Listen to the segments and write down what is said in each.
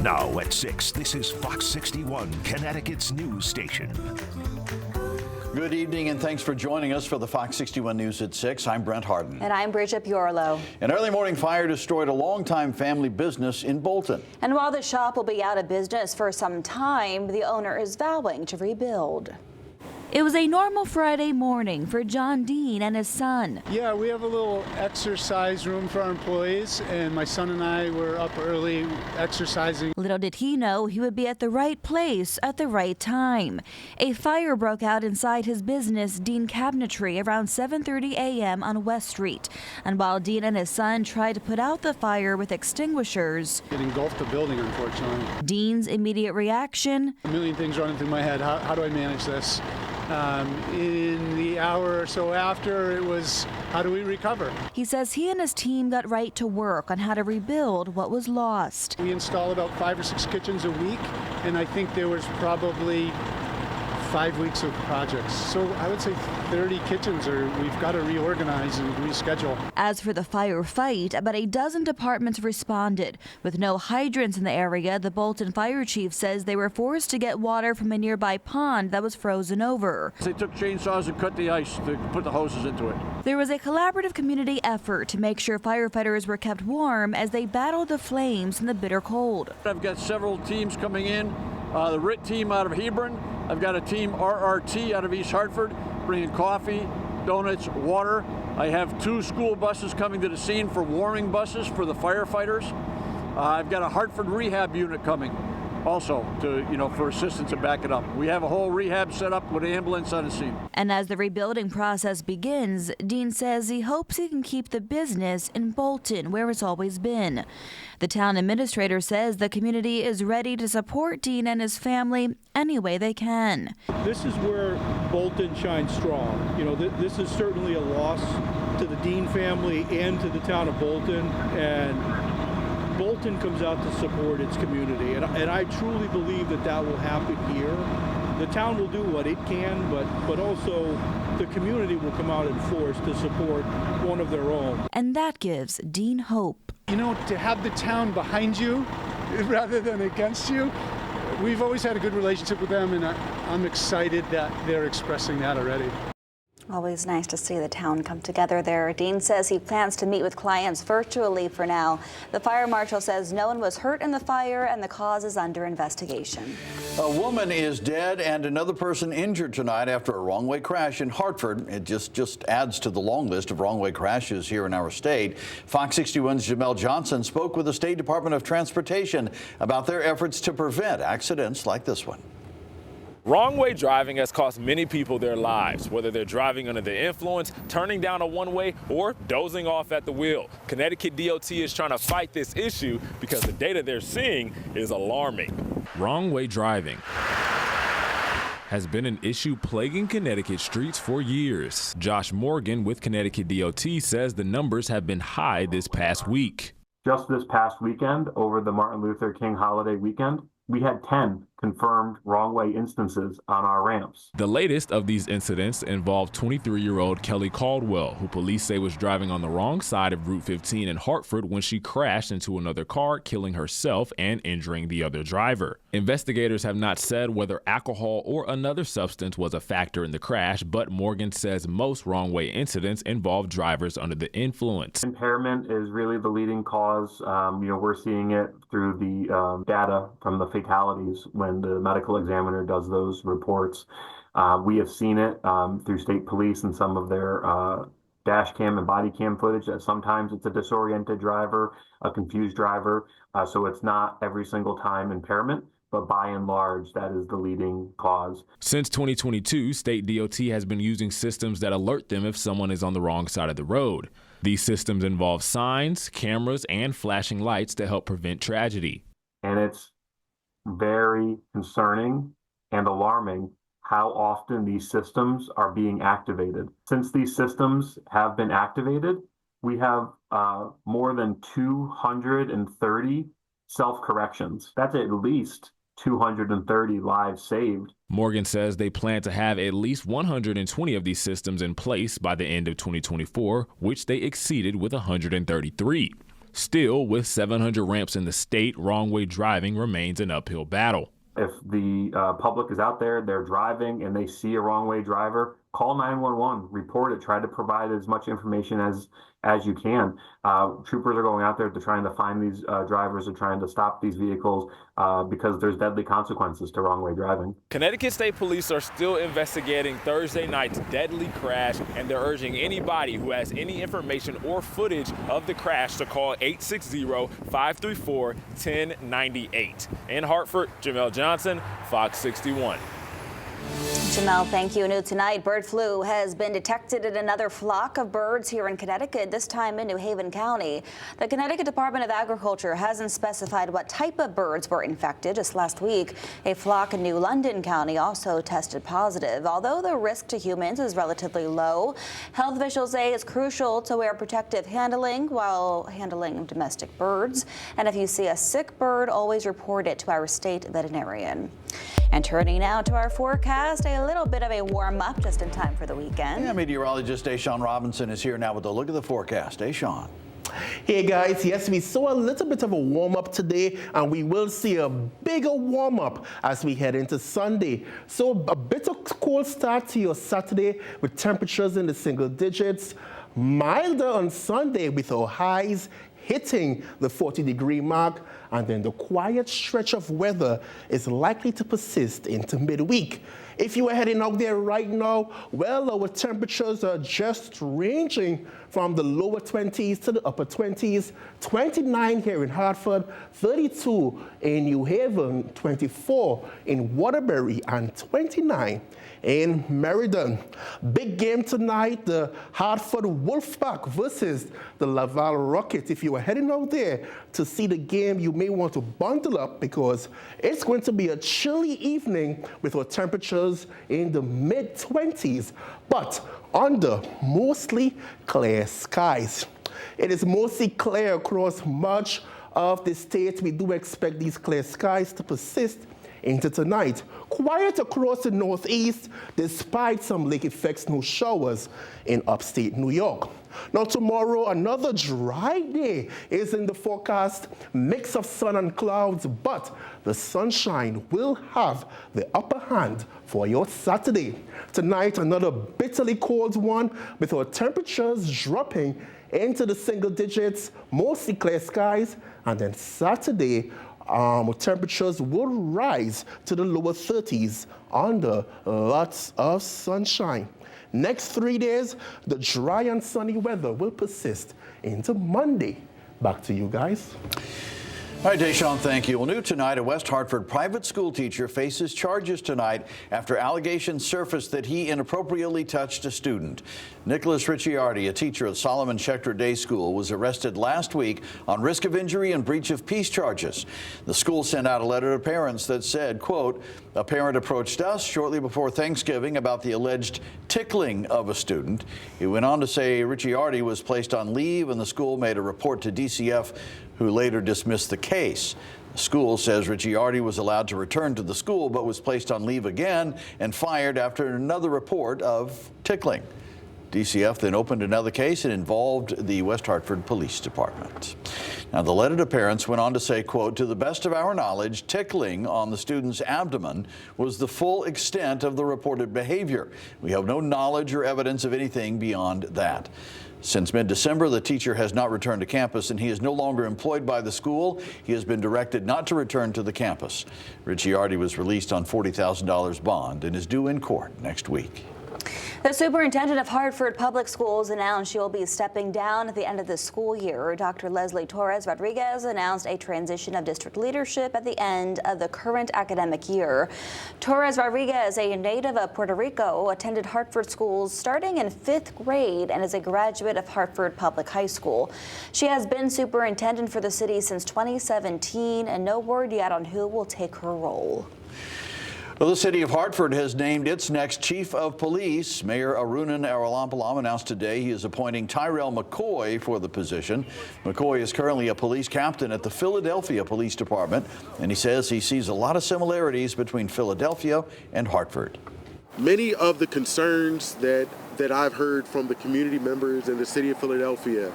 Now at 6, this is Fox 61, Connecticut's news station. Good evening and thanks for joining us for the Fox 61 News at 6. I'm Brent Harden. And I'm Bridget Piorlo. An early morning fire destroyed a longtime family business in Bolton. And while the shop will be out of business for some time, the owner is vowing to rebuild. It was a normal Friday morning for John Dean and his son. Yeah, we have a little exercise room for our employees, and my son and I were up early exercising. Little did he know he would be at the right place at the right time. A fire broke out inside his business, Dean Cabinetry, around 7:30 a.m. on West Street. And while Dean and his son tried to put out the fire with extinguishers, It engulfed the building, unfortunately. Dean's immediate reaction: A million things running through my head. How do I manage this? In the hour or so after, it was, how do we recover? he says he and his team got right to work on how to rebuild what was lost. We install about 5 or 6 kitchens a week, and I think there was probably 5 weeks of projects. So I would say 30 kitchens, or we've got to reorganize and reschedule. As for the firefight, about a dozen departments responded. With no hydrants in the area, the Bolton fire chief says they were forced to get water from a nearby pond that was frozen over. They took chainsaws and cut the ice to put the hoses into it. There was a collaborative community effort to make sure firefighters were kept warm as they battled the flames in the bitter cold. I've got several teams coming in. The RIT team out of Hebron. I've got a team RRT out of East Hartford bringing coffee, donuts, water. I have 2 school buses coming to the scene for warming buses for the firefighters. I've got a Hartford rehab unit coming also to, for assistance to back it up. We have a whole rehab set up with an ambulance on the scene. And as the rebuilding process begins, Dean says he hopes he can keep the business in Bolton, where it's always been. The town administrator says the community is ready to support Dean and his family any way they can. This is where Bolton shines strong. This is certainly a loss to the Dean family and to the town of Bolton, and Bolton comes out to support its community, and I truly believe that will happen here. The town will do what it can, but also the community will come out in force to support one of their own. And that gives Dean hope. To have the town behind you rather than against you, we've always had a good relationship with them, and I'm excited that they're expressing that already. Always nice to see the town come together there. Dean says he plans to meet with clients virtually for now. The fire marshal says no one was hurt in the fire and the cause is under investigation. A woman is dead and another person injured tonight after a wrong-way crash in Hartford. It just adds to the long list of wrong-way crashes here in our state. Fox 61's Jamel Johnson spoke with the State Department of Transportation about their efforts to prevent accidents like this one. Wrong-way driving has cost many people their lives, whether they're driving under the influence, turning down a one-way, or dozing off at the wheel. Connecticut DOT is trying to fight this issue because the data they're seeing is alarming. Wrong-way driving has been an issue plaguing Connecticut streets for years. Josh Morgan with Connecticut DOT says the numbers have been high this past week. Just this past weekend, over the Martin Luther King holiday weekend, we had 10 confirmed wrong-way instances on our ramps. The latest of these incidents involved 23-year-old Kelly Caldwell, who police say was driving on the wrong side of Route 15 in Hartford when she crashed into another car, killing herself and injuring the other driver. Investigators have not said whether alcohol or another substance was a factor in the crash, but Morgan says most wrong-way incidents involve drivers under the influence. Impairment is really the leading cause. We're seeing it through the data from the fatalities when the medical examiner does those reports. We have seen it through state police and some of their dash cam and body cam footage that sometimes it's a disoriented driver, a confused driver. So it's not every single time impairment, but by and large, that is the leading cause. Since 2022, state DOT has been using systems that alert them if someone is on the wrong side of the road. These systems involve signs, cameras, and flashing lights to help prevent tragedy. And it's very concerning and alarming how often these systems are being activated. Since these systems have been activated, we have more than 230 self-corrections. That's at least 230 lives saved. Morgan says they plan to have at least 120 of these systems in place by the end of 2024, which they exceeded with 133. Still, with 700 ramps in the state, wrong-way driving remains an uphill battle. If the public is out there, they're driving, and they see a wrong-way driver, call 911, report it, try to provide as much information as you can. Troopers are going out there to trying to find these drivers and trying to stop these vehicles because there's deadly consequences to wrong-way driving. Connecticut State Police are still investigating Thursday night's deadly crash, and they're urging anybody who has any information or footage of the crash to call 860-534-1098. In Hartford, Jamel Johnson, Fox 61. Jamel, thank you. New tonight, bird flu has been detected in another flock of birds here in Connecticut, this time in New Haven County. The Connecticut Department of Agriculture hasn't specified what type of birds were infected. Just last week, a flock in New London County also tested positive. Although the risk to humans is relatively low, health officials say it's crucial to wear protective handling while handling domestic birds. And if you see a sick bird, always report it to our state veterinarian. And turning now to our forecast, a little bit of a warm-up just in time for the weekend. Yeah, meteorologist Deshaun Robinson is here now with a look at the forecast. Deshaun. Hey guys, yes, we saw a little bit of a warm-up today, and we will see a bigger warm-up as we head into Sunday. So a bit of cold start to your Saturday with temperatures in the single digits. Milder on Sunday with our highs hitting the 40-degree mark, and then the quiet stretch of weather is likely to persist into midweek. If you are heading out there right now, well, our temperatures are just ranging from the lower 20s to the upper 20s. 29 here in Hartford, 32 in New Haven, 24 in Waterbury, and 29 in Meriden. Big game tonight, the Hartford Wolfpack versus the Laval Rocket. If you are heading out there to see the game, you may want to bundle up because it's going to be a chilly evening with our temperatures in the mid-20s, but under mostly clear skies. It is mostly clear across much of the state. We do expect these clear skies to persist into tonight. Quiet across the northeast despite some lake effect snow showers in upstate New York. Now tomorrow, another dry day is in the forecast. Mix of sun and clouds, but the sunshine will have the upper hand for your Saturday. Tonight, another bitterly cold one with our temperatures dropping into the single digits, mostly clear skies, and then Saturday, temperatures will rise to the lower 30s under lots of sunshine. Next 3 days, the dry and sunny weather will persist into Monday. Back to you guys. All right, Deshaun, thank you. Well, new tonight, a West Hartford private school teacher faces charges tonight after allegations surfaced that he inappropriately touched a student. Nicholas Ricciardi, a teacher at Solomon Schechter Day School, was arrested last week on risk of injury and breach of peace charges. The school sent out a letter to parents that said, quote, a parent approached us shortly before Thanksgiving about the alleged tickling of a student. He went on to say Ricciardi was placed on leave and the school made a report to DCF, who later dismissed the case. The school says Ricciardi was allowed to return to the school but was placed on leave again and fired after another report of tickling. DCF then opened another case and involved the West Hartford Police Department. Now, the letter to parents went on to say, quote, to the best of our knowledge, tickling on the student's abdomen was the full extent of the reported behavior. We have no knowledge or evidence of anything beyond that. Since mid-December, the teacher has not returned to campus and he is no longer employed by the school. He has been directed not to return to the campus. Ricciardi was released on $40,000 bond and is due in court next week. The superintendent of Hartford Public Schools announced she will be stepping down at the end of the school year. Dr. Leslie Torres Rodriguez announced a transition of district leadership at the end of the current academic year. Torres Rodriguez, a native of Puerto Rico, attended Hartford schools starting in 5th grade and is a graduate of Hartford Public High School. She has been superintendent for the city since 2017, and no word yet on who will take her role. Well, the city of Hartford has named its next chief of police. Mayor Arunan Arulampalam announced today he is appointing Tyrell McCoy for the position. McCoy is currently a police captain at the Philadelphia Police Department, and he says he sees a lot of similarities between Philadelphia and Hartford. Many of the concerns that I've heard from the community members in the city of Philadelphia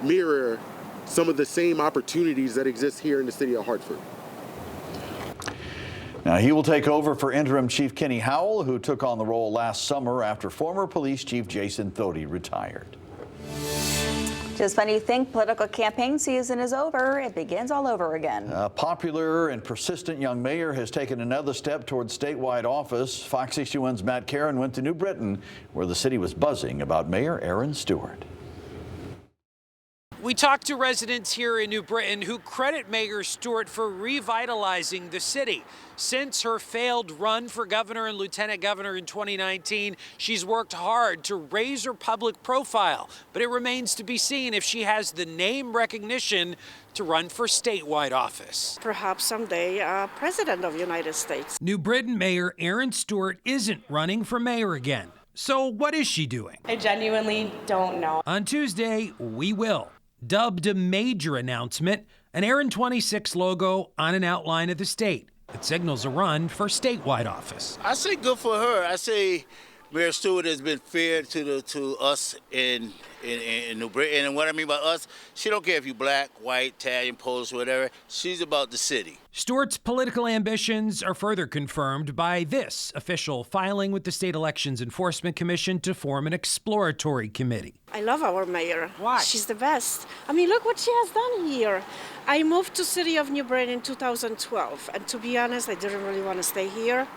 mirror some of the same opportunities that exist here in the city of Hartford. Now, he will take over for interim Chief Kenny Howell, who took on the role last summer after former police chief Jason Thody retired. Just when you think political campaign season is over, it begins all over again. A popular and persistent young mayor has taken another step towards statewide office. Fox 61's Matt Caron went to New Britain, where the city was buzzing about Mayor Aaron Stewart. We talked to residents here in New Britain who credit Mayor Stewart for revitalizing the city. Since her failed run for governor and lieutenant governor in 2019, she's worked hard to raise her public profile, but it remains to be seen if she has the name recognition to run for statewide office. Perhaps someday president of the United States. New Britain Mayor Aaron Stewart isn't running for mayor again. So what is she doing? I genuinely don't know. On Tuesday, we will. Dubbed a major announcement, an Aaron 26 logo on an outline of the state. It signals a run for statewide office. I say good for her. I say Mayor Stewart has been fair to us in New Britain. And what I mean by us, she don't care if you're black, white, Italian, Polish, whatever. She's about the city. Stewart's political ambitions are further confirmed by this official filing with the State Elections Enforcement Commission to form an exploratory committee. I love our mayor. Why? She's the best. I mean, look what she has done here. I moved to city of New Britain in 2012, and to be honest, I didn't really want to stay here.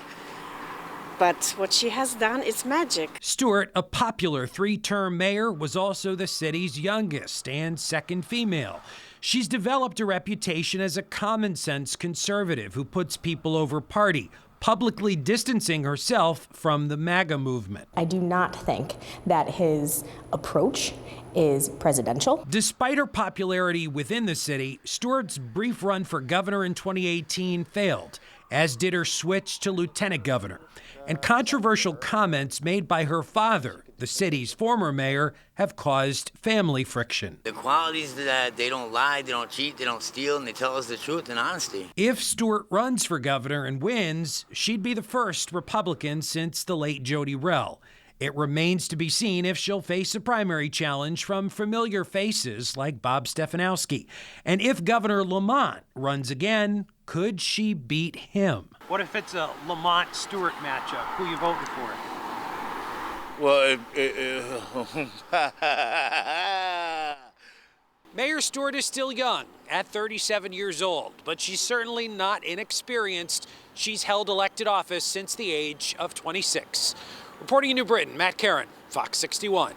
But what she has done is magic. Stewart, a popular three-term mayor, was also the city's youngest and second female. She's developed a reputation as a common-sense conservative who puts people over party, publicly distancing herself from the MAGA movement. I do not think that his approach is presidential. Despite her popularity within the city, Stewart's brief run for governor in 2018 failed, as did her switch to lieutenant governor. And controversial comments made by her father, the city's former mayor, have caused family friction. The qualities that they don't lie, they don't cheat, they don't steal, and they tell us the truth and honesty. If Stewart runs for governor and wins, she'd be the first Republican since the late Jody Rell. It remains to be seen if she'll face a primary challenge from familiar faces like Bob Stefanowski. And if Governor Lamont runs again, could she beat him? What if it's a Lamont-Stewart matchup? Who are you voting for? Well, Mayor Stewart is still young, at 37 years old, but she's certainly not inexperienced. She's held elected office since the age of 26. Reporting in New Britain, Matt Caron, Fox 61.